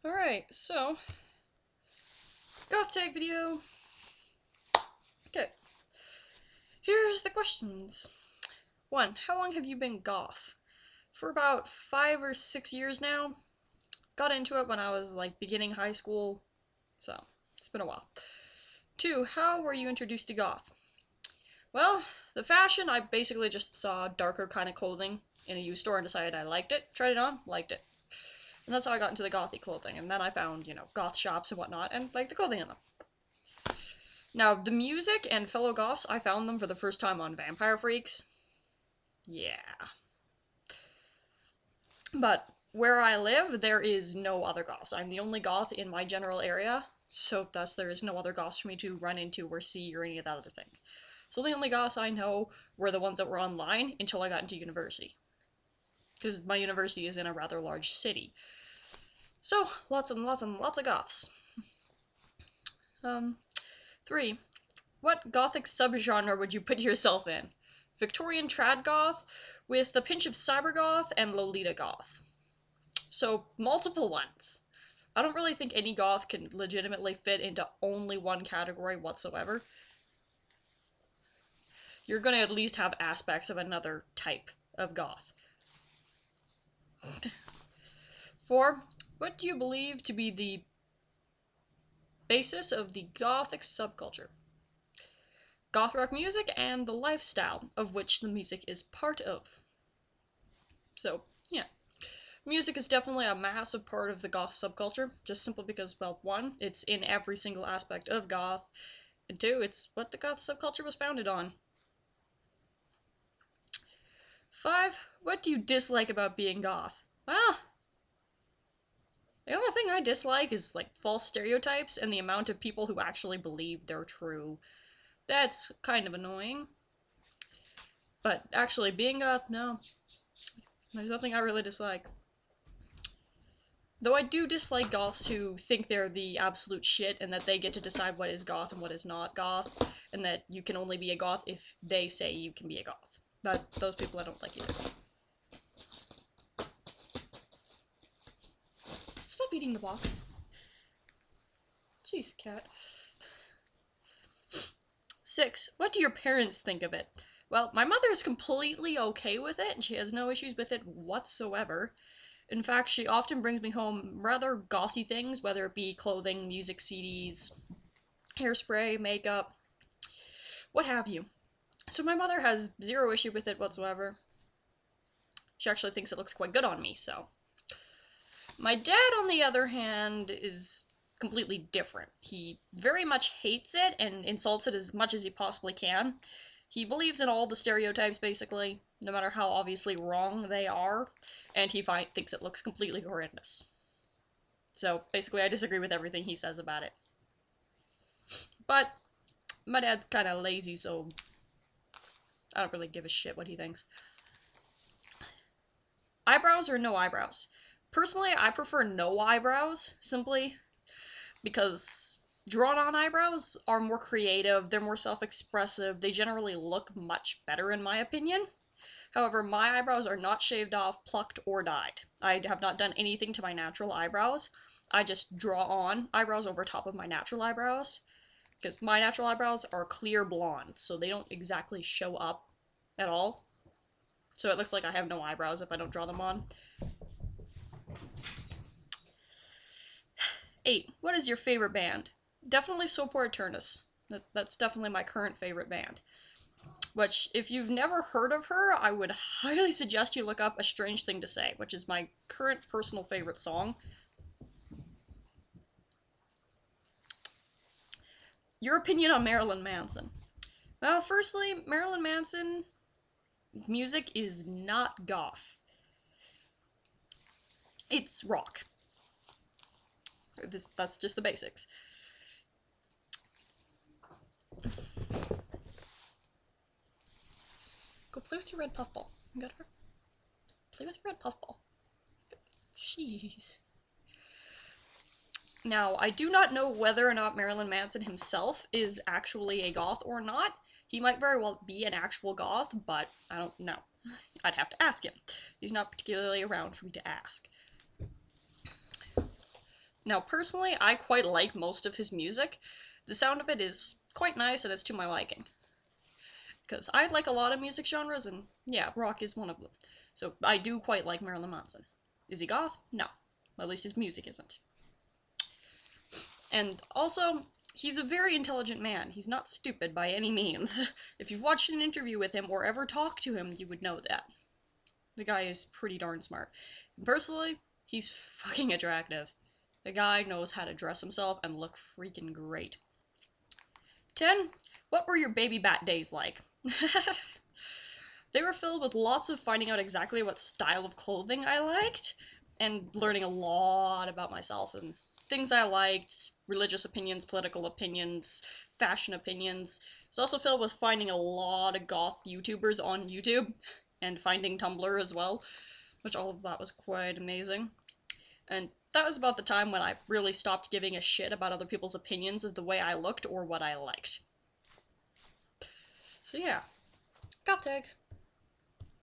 Alright, so, goth tag video. Okay, here's the questions. 1. How long have you been goth? For about 5 or 6 years now. Got into it when I was, like, beginning high school, so it's been a while. 2. How were you introduced to goth? Well, the fashion, I basically just saw darker kind of clothing in a used store and decided I liked it, tried it on, liked it. And that's how I got into the gothy clothing, and then I found, goth shops and whatnot, and liked the clothing in them. Now, the music and fellow goths, I found them for the first time on Vampirefreaks. Yeah. But where I live, there is no other goths. I'm the only goth in my general area, so thus there is no other goths for me to run into or see or any of that other thing. So the only goths I know were the ones that were online until I got into university. Because my university is in a rather large city. So, lots and lots and lots of goths. 3. What gothic subgenre would you put yourself in? Victorian trad goth, with a pinch of cybergoth and Lolita goth. So, multiple ones. I don't really think any goth can legitimately fit into only one category whatsoever. You're gonna at least have aspects of another type of goth. 4. What do you believe to be the basis of the Gothic subculture? Goth rock music and the lifestyle of which the music is part of. So, yeah. Music is definitely a massive part of the goth subculture, just simply because, well, 1, it's in every single aspect of goth, and 2, it's what the goth subculture was founded on. 5. What do you dislike about being goth? Well, the only thing I dislike is, like, false stereotypes and the amount of people who actually believe they're true. That's kind of annoying. But actually, being goth, no. There's nothing I really dislike. Though I do dislike goths who think they're the absolute shit and that they get to decide what is goth and what is not goth, and that you can only be a goth if they say you can be a goth. Those people I don't like either. Stop eating the box. Jeez, cat. 6. What do your parents think of it? Well, my mother is completely okay with it, and she has no issues with it whatsoever. In fact, she often brings me home rather gothy things, whether it be clothing, music CDs, hairspray, makeup, what have you. So my mother has zero issue with it whatsoever. She actually thinks it looks quite good on me, so. My dad, on the other hand, is completely different. He very much hates it and insults it as much as he possibly can. He believes in all the stereotypes, basically, no matter how obviously wrong they are, and he thinks it looks completely horrendous. So, basically, I disagree with everything he says about it. But my dad's kind of lazy, so I don't really give a shit what he thinks. Eyebrows or no eyebrows? Personally, I prefer no eyebrows, simply because drawn-on eyebrows are more creative, they're more self-expressive, they generally look much better in my opinion. However, my eyebrows are not shaved off, plucked, or dyed. I have not done anything to my natural eyebrows. I just draw on eyebrows over top of my natural eyebrows, because my natural eyebrows are clear blonde, so they don't exactly show up at all. So it looks like I have no eyebrows if I don't draw them on. 8. What is your favorite band? Definitely Sopor Eternus. That's definitely my current favorite band. Which, if you've never heard of her, I would highly suggest you look up A Strange Thing to Say, which is my current personal favorite song. Your opinion on Marilyn Manson? Well, firstly, Marilyn Manson music is not goth. It's rock. That's just the basics. Go play with your red puffball. You got her? Play with your red puffball. Jeez. Now, I do not know whether or not Marilyn Manson himself is actually a goth or not. He might very well be an actual goth, but I don't know. I'd have to ask him. He's not particularly around for me to ask. Now, personally, I quite like most of his music. The sound of it is quite nice and it's to my liking. Because I like a lot of music genres, and yeah, rock is one of them. So I do quite like Marilyn Manson. Is he goth? No. At least his music isn't. And also, he's a very intelligent man. He's not stupid by any means. If you've watched an interview with him or ever talked to him, you would know that. The guy is pretty darn smart. And personally, he's fucking attractive. The guy knows how to dress himself and look freaking great. 10. What were your baby bat days like? They were filled with lots of finding out exactly what style of clothing I liked, and learning a lot about myself and things I liked, religious opinions, political opinions, fashion opinions. It's also filled with finding a lot of goth YouTubers on YouTube, and finding Tumblr as well, which all of that was quite amazing. And that was about the time when I really stopped giving a shit about other people's opinions of the way I looked or what I liked. So yeah, goth tag.